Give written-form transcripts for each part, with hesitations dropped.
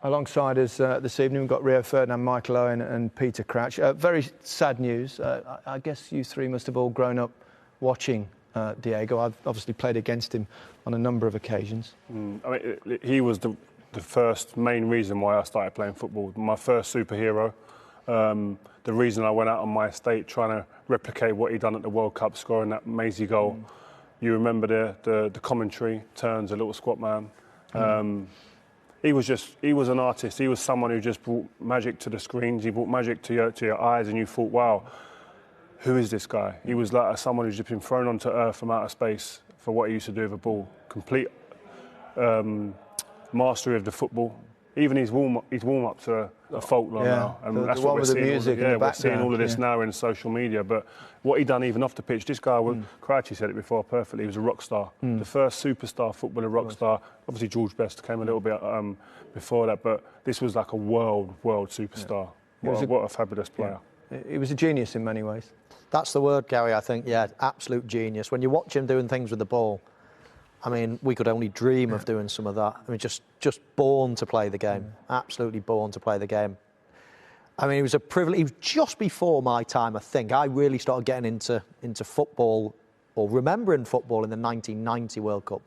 Alongside us this evening, we've got Rio Ferdinand, Micheal, Owen and Peter Crouch. Very sad news. I guess you three must have all grown up watching Diego. I've obviously played against him on a number of occasions. I mean, he was the first main reason why I started playing football. My first superhero. The reason I went out on my estate trying to replicate what he'd done at the World Cup, scoring that mazy goal. You remember the commentary, turns, a little squat man. He was an artist. He was someone who just brought magic to the screens. He brought magic to your eyes, and you thought, wow, who is this guy? He was like someone who's just been thrown onto earth from outer space for what he used to do with a ball. Complete mastery of the football. Even his warm-up to a folk line now. And that's what we're seeing. We're seeing all of this now in social media. But what he done even off the pitch, this guy, Crouchy said it before perfectly, he was a rock star. The first superstar footballer rock star. Obviously George Best came a little bit before that, but this was like a world superstar. What a fabulous player. He was a genius in many ways. That's the word, Gary, I think. Yeah, absolute genius. When you watch him doing things with the ball, I mean, we could only dream of doing some of that. I mean, just born to play the game. Absolutely born to play the game. I mean, it was a privilege. It was just before my time, I think. I really started getting into football, or remembering football, in the 1990 World Cup.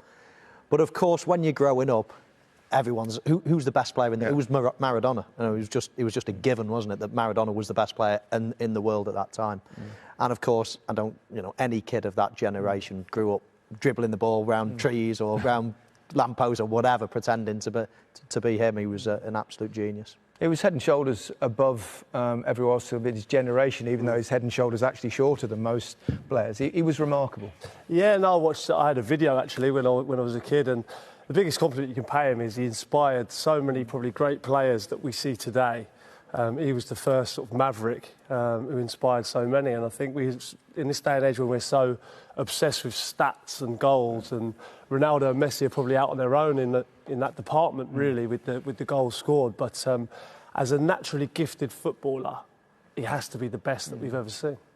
But of course, when you're growing up, everyone's who's the best player in the? It was Maradona. You know, it was just a given, wasn't it, that Maradona was the best player in the world at that time. And of course, any kid of that generation grew up dribbling the ball round trees or round lampposts or whatever, pretending to be him. He was an absolute genius. He was head and shoulders above everyone else of his generation, even though his head and shoulders actually shorter than most players. He was remarkable. Yeah, no, I had a video actually when I was a kid, and the biggest compliment you can pay him is he inspired so many probably great players that we see today. He was the first sort of maverick who inspired so many, and I think in this day and age when we're so obsessed with stats and goals, and Ronaldo and Messi are probably out on their own in that department really with the goals scored. But as a naturally gifted footballer, he has to be the best that we've ever seen.